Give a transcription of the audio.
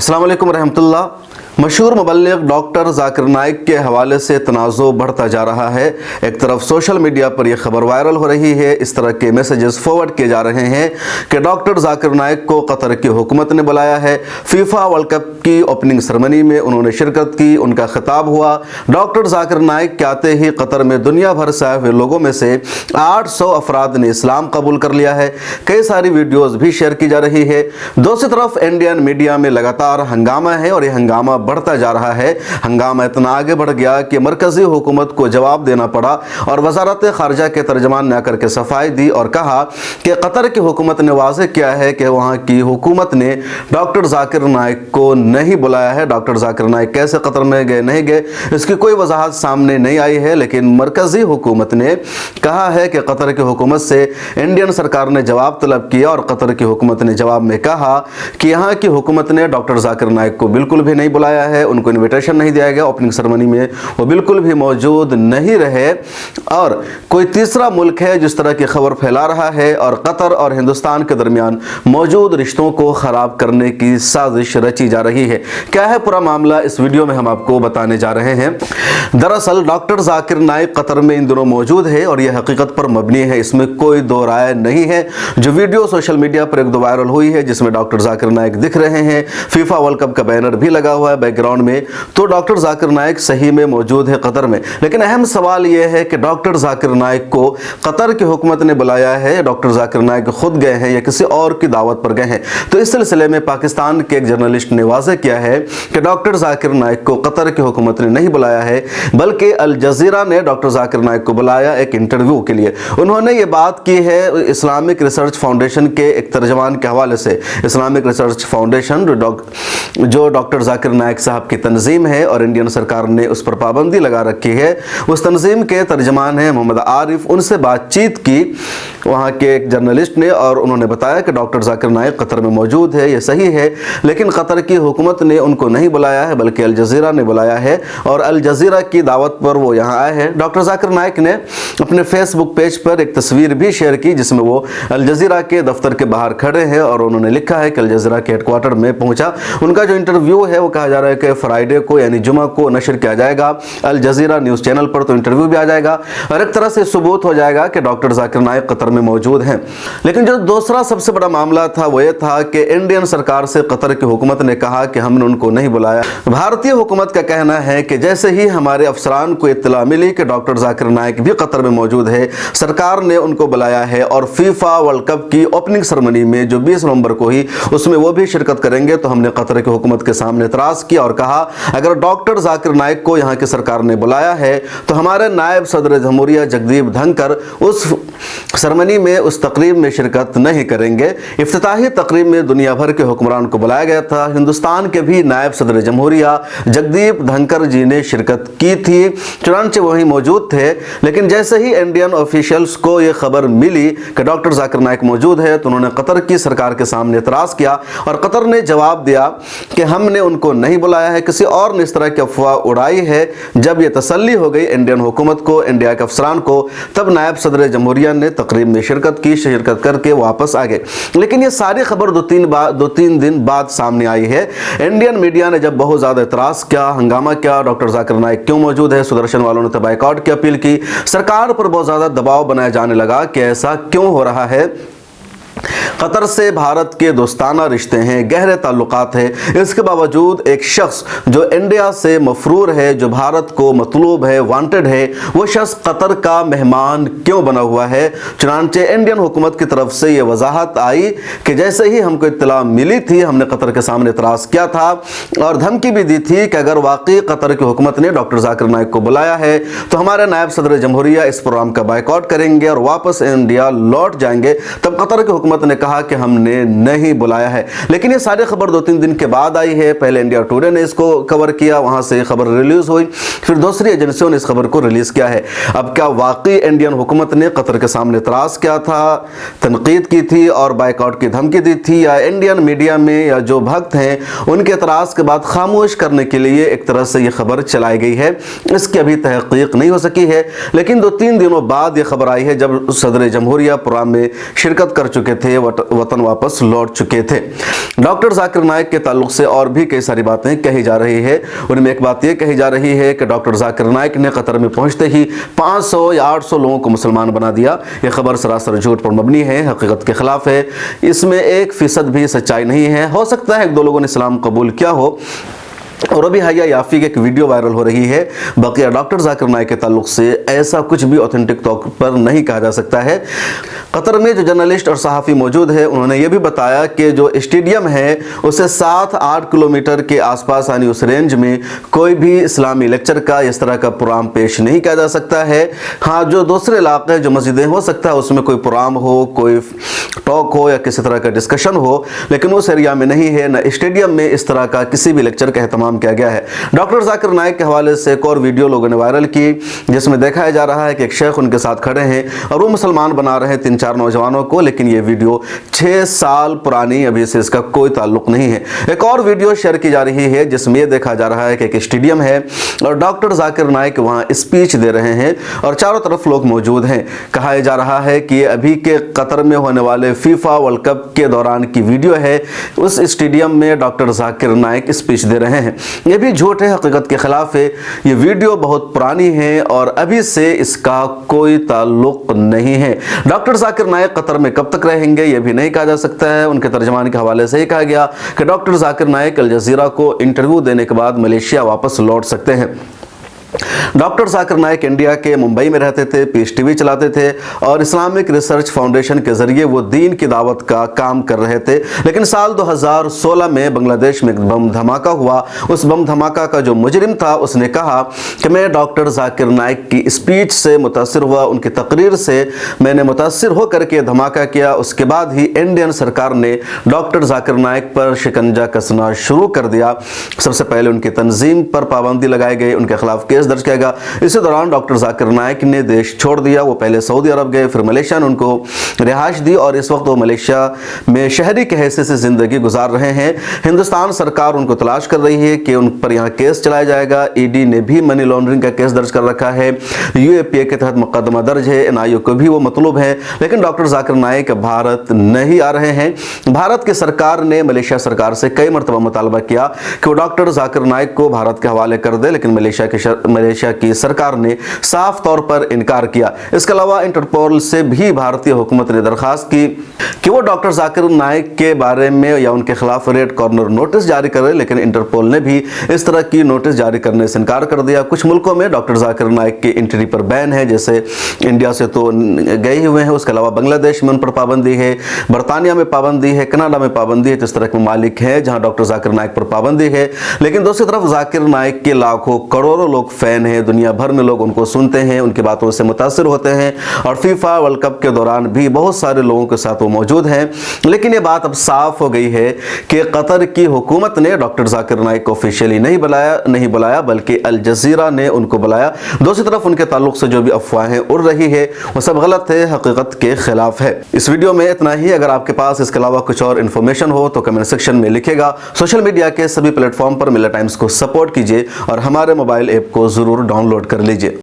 अस्सलाम वालेकुम रहमतुल्लाह। मशहूर मुबल्लिग डॉक्टर जाकिर नाइक के हवाले से तनाज़ो बढ़ता जा रहा है। एक तरफ सोशल मीडिया पर यह खबर वायरल हो रही है, इस तरह के मैसेजेस फॉरवर्ड किए जा रहे हैं कि डॉक्टर जाकिर नाइक को कतर की हुकूमत ने बुलाया है। फीफा वर्ल्ड कप की ओपनिंग सेरेमनी में उन्होंने शिरकत की, उनका खिताब हुआ। डॉक्टर जाकिर नाइक के आते ही कतर में दुनिया भर से आए हुए लोगों में से 800 अफराद ने इस्लाम कबूल कर लिया है। कई सारी वीडियोज़ भी शेयर की जा रही है। दूसरी तरफ इंडियन मीडिया में लगातार हंगामा है और यह हंगामा बढ़ता जा रहा है। हंगामा इतना आगे बढ़ गया कि मरकजी हुकूमत को जवाब देना पड़ा और वजारत खारजा के तर्जमान ने आकर के सफाई दी और कहा कि कतर की हुकूमत ने वाज़ेह किया है कि वहाँ की हुकूमत ने डॉक्टर जाकिर नाइक को नहीं बुलाया है। डॉक्टर जाकिर नाइक कैसे कतर में गए, नहीं गए, इसकी कोई वजाहत सामने नहीं आई है, लेकिन मरकजी हुकूमत ने कहा है कि कतर की हुकूमत से इंडियन सरकार ने जवाब तलब किया और कतर की हुकूमत ने जवाब में कहा कि यहाँ की हुकूमत ने डॉक्टर जाकिर नाइक को बिल्कुल भी नहीं बुलाया है, उनको इनविटेशन नहीं दिया गया। ओपनिंग सेरेमनी में वो बिल्कुल भी मौजूद नहीं रहे और कोई तीसरा मुल्क है जिस तरह की खबर फैला रहा है और कतर और हिंदुस्तान के दरमियान मौजूद रिश्तों को ख़राब करने की साजिश रची जा रही है। क्या है पूरा मामला, इस वीडियो में हम आपको बताने जा रहे हैं। दरअसल डॉक्टर जाकिर नाइक कतर में इन दिनों मौजूद है और यह हकीकत पर मबनी है, इसमें कोई दो राय नहीं है। जो वीडियो सोशल मीडिया पर एक दो वायरल हुई है जिसमें डॉक्टर जाकिर नाइक दिख रहे हैं, फीफा वर्ल्ड कप का बैनर भी लगा हुआ है बैकग्राउंड में, तो डॉक्टर जाकिर नाइक सही में मौजूद है कतर में। लेकिन अहम सवाल यह है कि डॉक्टर जाकिर नाइक को कतर की हुकूमत ने बुलाया है, डॉक्टर जाकिर नाइक खुद गए हैं या किसी और की दावत पर गए हैं। तो इस सिलसिले में पाकिस्तान के एक जर्नलिस्ट ने वाज़ेह किया है कि डॉक्टर जाकिर नाइक को कतर की हुकूमत ने नहीं बुलाया है, बल्कि अल जज़ीरा ने डॉक्टर जाकिर नाइक को बुलाया एक इंटरव्यू के लिए। उन्होंने ये बात की है इस्लामिक रिसर्च फाउंडेशन के एक तर्जमान के हवाले से। इस्लामिक रिसर्च फाउंडेशन जो डॉक्टर जाकिर नाइक साहब की तंजीम है और इंडियन सरकार ने उस पर पाबंदी लगा रखी है, उस तंजीम के तर्जमान हैं मोहम्मद आरिफ। उनसे बातचीत की वहाँ के एक जर्नलिस्ट ने और उन्होंने बताया कि डॉक्टर जाकिर नाइक कतर में मौजूद है, ये सही है, लेकिन कतर की हुकूमत ने उनको नहीं बुलाया है बल्कि अल जज़ीरा ने बुलाया है और अल जज़ीरा की दावत पर वो यहाँ आए हैं। डॉक्टर जाकिर नाइक ने अपने फेसबुक पेज पर एक तस्वीर भी शेयर की जिसमें वो अल जज़ीरा के दफ्तर के बाहर खड़े हैं और उन्होंने लिखा है कि अल जज़ीरा के हेडक्वार्टर में पहुँचा। उनका जो इंटरव्यू है वो कहा जा रहा है कि फ्राइडे को यानी जुमा को नशर किया जाएगा अल जज़ीरा न्यूज़ चैनल पर, तो इंटरव्यू भी आ जाएगा और एक तरह से सबूत हो जाएगा कि डॉक्टर जाकिर नाइक कतर में मौजूद हैं। लेकिन जो दूसरा सबसे बड़ा मामला था वो ये था कि इंडियन सरकार से कतर की हुकूमत ने कहा कि हमने उनको नहीं बुलाया। भारतीय हुकूमत का कहना है कि जैसे ही हमारे अफसरान को इत्तला मिली कि डॉक्टर जाकिर नाइक भी कतर में मौजूद है, सरकार ने उनको बुलाया है और फीफा वर्ल्ड कप की ओपनिंग सेरेमनी में जो 20 नवंबर को ही उसमें वो भी शिरकत करेंगे। तो हमने कतर की हुकूमत के सामने इतराज़ किया और कहा अगर डॉक्टर जाकिर नाइक को यहाँ की सरकार ने बुलाया है तो हमारे नायब सदर जमहूरिया जगदीप धनकर उस सेरेमनी में, उस तकरीब में शिरकत नहीं करेंगे। इफ्तिताही तकरीब में दुनिया भर के हुक्मरान को बुलाया गया था। हिंदुस्तान के भी नायब सदर जमहूरिया जगदीप धनकर जी ने शिरकत की थी, चुनांचे वहीं मौजूद थे। लेकिन जैसे ही इंडियन ऑफिशियल्स को यह खबर मिली कि डॉक्टर जाकिर नाइक मौजूद है तो उन्होंने कतर की सरकार के सामने इतराज़ किया और कतर ने जवाब दिया कि हमने उनको नहीं बुलाया है, किसी और ने इस तरह की अफवाह उड़ाई है। जब यह तसल्ली हो गई इंडियन हुकूमत को, इंडिया के अफसरान को, तब नायब सदर जमहूरिया ने तकरीब में शिरकत की, शिरकत करके वापस आ गए। लेकिन ये सारी खबर दो तीन दिन बाद सामने आई है। इंडियन मीडिया ने जब बहुत ज़्यादा इतराज़ किया, हंगामा किया, डॉक्टर जाकिर नाइक क्यों मौजूद है, सुदर्शन वालों ने बायकॉट की अपील की, सरकार पर बहुत ज़्यादा दबाव बनाया जाने लगा कि ऐसा क्यों हो रहा है। कतर से भारत के दोस्ताना रिश्ते हैं, गहरे ताल्लुकात हैं, इसके बावजूद एक शख्स जो इंडिया से मफरूर है, जो भारत को मतलूब है, वांटेड है, वो शख्स कतर का मेहमान क्यों बना हुआ है। चुनांचे इंडियन हुकूमत की तरफ से ये वजाहत आई कि जैसे ही हमको इत्तला मिली थी हमने कतर के सामने इतराज़ किया था और धमकी भी दी थी कि अगर वाकई कतर की हुकूमत ने डॉक्टर जाकिर नाइक को बुलाया है तो हमारे नायब सदर जमहूरिया इस प्रोग्राम का बायकॉट करेंगे और वापस इंडिया लौट जाएंगे। तब कतर की हुकूमत ने कहा कि हमने नहीं बुलाया है। लेकिन ये सारी खबर 2-3 दिन के बाद आई है। पहले इंडिया टुडे ने इसको कवर किया, वहां से खबर रिलीज हुई, फिर दूसरी एजेंसियों ने इस खबर को रिलीज किया है। अब क्या वाकई इंडियन हुकूमत ने कतर के सामने इतराज़ किया था, तनकीद की थी और बायकॉट की धमकी दी थी, या इंडियन मीडिया में या जो भक्त हैं उनके इतराज़ के बाद खामोश करने के लिए एक तरह से ये खबर चलाई गई है? इसकी अभी तहकीक नहीं हो सकी है। लेकिन 2-3 दिनों बाद ये खबर आई है जब सदर जमहूरिया प्रोग्राम में शिरकत कर चुके थे, वो वतन वापस लौट चुके थे। डॉक्टर जाकिर नाइक के ताल्लुक से और भी कई सारी बातें कही जा रही है। उनमें एक बात यह कही जा रही है कि डॉक्टर जाकिर नाइक ने कतर में पहुंचते ही 500 या 800 लोगों को मुसलमान बना दिया। यह खबर सरासर झूठ पर मबनी है, हकीकत के खिलाफ है, इसमें 1% भी सच्चाई नहीं है। हो सकता है एक दो लोगों ने इस्लाम कबूल किया हो। और अभी हालिया याफी की एक वीडियो वायरल हो रही है। बकिया डॉक्टर जाकिर नाइक के ताल्लुक से ऐसा कुछ भी ऑथेंटिक तौर पर नहीं कहा जा सकता है। कतर में जो जर्नलिस्ट और सहाफ़ी मौजूद है, उन्होंने ये भी बताया कि जो स्टेडियम है उसे 7-8 किलोमीटर के आसपास यानी उस रेंज में कोई भी इस्लामी लेक्चर का इस तरह का प्रोग्राम पेश नहीं किया जा सकता है। हाँ, जो दूसरे इलाके जो मस्जिदें हो सकता है उसमें कोई प्रोग्राम हो, कोई टॉक हो या किसी तरह का डिस्कशन हो, लेकिन उस एरिया में नहीं है। न स्टेडियम में इस तरह का किसी भी लेक्चर का एहतमाम किया गया है। डॉक्टर जाकिर नाइक के हवाले से एक और वीडियो लोगों ने वायरल की, जिसमें दिखाया जा रहा है कि एक शेख उनके साथ खड़े हैं और वो मुसलमान बना रहे हैं 3-4 नौजवानों को, लेकिन ये वीडियो 6 साल पुरानी, अभी से इसका कोई ताल्लुक नहीं है। एक और वीडियो शेयर की जा रही है जिसमें यह देखा जा रहा है कि एक स्टेडियम है और डॉक्टर जाकिर नाइक वहां स्पीच दे रहे हैं और चारों तरफ लोग मौजूद हैं। कहा जा रहा है कि ये अभी के कतर में होने वाले फीफा वर्ल्ड कप के दौरान की वीडियो है। उस स्टेडियम में डॉक्टर जाकिर नाइक स्पीच दे रहे हैं। ये भी झूठ है, हकीकत के खिलाफ है। ये वीडियो बहुत पुरानी है और अभी से इसका कोई ताल्लुक नहीं है। डॉक्टर जाकिर नाइक कतर में कब तक रहेंगे ये भी नहीं कहा जा सकता है। उनके तर्जमान के हवाले से ही कहा गया कि डॉक्टर जाकिर नाइक अल जजीरा को इंटरव्यू देने के बाद मलेशिया वापस लौट सकते हैं। डॉक्टर जाकिर नाइक इंडिया के मुंबई में रहते थे, पीस टीवी चलाते थे और इस्लामिक रिसर्च फाउंडेशन के जरिए वो दीन की दावत का काम कर रहे थे। लेकिन साल 2016 में बांग्लादेश में एक बम धमाका हुआ। उस बम धमाका का जो मुजरिम था उसने कहा कि मैं डॉक्टर जाकिर नाइक की स्पीच से मुतासिर हुआ, उनकी तकरीर से मैंने मुतासिर होकर के धमाका किया। उसके बाद ही इंडियन सरकार ने डॉक्टर जाकिर नाइक पर शिकंजा कसना शुरू कर दिया। सबसे पहले उनकी तंजीम पर पाबंदी लगाई गई, उनके खिलाफ केस दर्ज किया गया। इसी दौरान डॉक्टर जाकिर नाइक ने देश छोड़ दिया। वो पहले सऊदी अरब गए, फिर मलेशिया ने उनको रिहाइश दी और इस वक्त वो मलेशिया में शहरी के हैसियत से जिंदगी गुजार रहे हैं। हिंदुस्तान सरकार उनको तलाश कर रही है कि उन पर यहाँ केस चलाया जाएगा। ईडी ने भी मनी लॉन्ड्रिंग का केस दर्ज कर रखा है। यूएपीए के तहत मुकदमा दर्ज है। एनआईओ को भी वो मतलूब है। लेकिन डॉक्टर जाकिर नाइक भारत नहीं आ रहे हैं। भारत की सरकार ने मलेशिया सरकार से कई मरतबा मुतालबा किया कि वो डॉक्टर जाकिर नाइक को भारत के हवाले कर दे, लेकिन मलेशिया की सरकार ने साफ तौर पर इनकार किया। इसके अलावा इंटरपोल से भी भारतीय हुकूमत ने दरखास्त की कि वो डॉक्टर जाकिर नाइक के बारे में या उनके खिलाफ रेड कॉर्नर नोटिस जारी करे, लेकिन इंटरपोल ने भी इस तरह की नोटिस जारी करने से इनकार कर दिया। कुछ मुल्कों में डॉक्टर जाकिर नाइक की एंट्री पर बैन है, जैसे इंडिया से तो गए हुए हैं, उसके अलावा बांग्लादेश में उन पर पाबंदी है, बरतानिया में पाबंदी है, कनाडा में पाबंदी है। इस तरह के ममालिक हैं जहां डॉक्टर जाकिर नाइक पर पाबंदी है। लेकिन दूसरी तरफ जाकिर नाइक के लाखों करोड़ों लोग फैन हैं, दुनिया भर में लोग उनको सुनते हैं, उनकी बातों से मुतासिर होते हैं और फीफा वर्ल्ड कप के दौरान भी बहुत सारे लोगों के साथ वो मौजूद हैं। लेकिन ये बात अब साफ हो गई है कि कतर की हुकूमत ने डॉक्टर जाकिर नाइक को ऑफिशियली नहीं बुलाया बल्कि अल जजीरा ने उनको बुलाया। दूसरी तरफ उनके ताल्लुक से जो भी अफवाहें उड़ रही है वो सब गलत है, हकीकत के खिलाफ है। इस वीडियो में इतना ही। अगर आपके पास इसके अलावा कुछ और इन्फॉर्मेशन हो तो कमेंट सेक्शन में लिखेगा। सोशल मीडिया के सभी प्लेटफॉर्म पर मिल्ला टाइम्स को सपोर्ट कीजिए और हमारे मोबाइल ऐप को जरूर डाउनलोड कर लीजिए।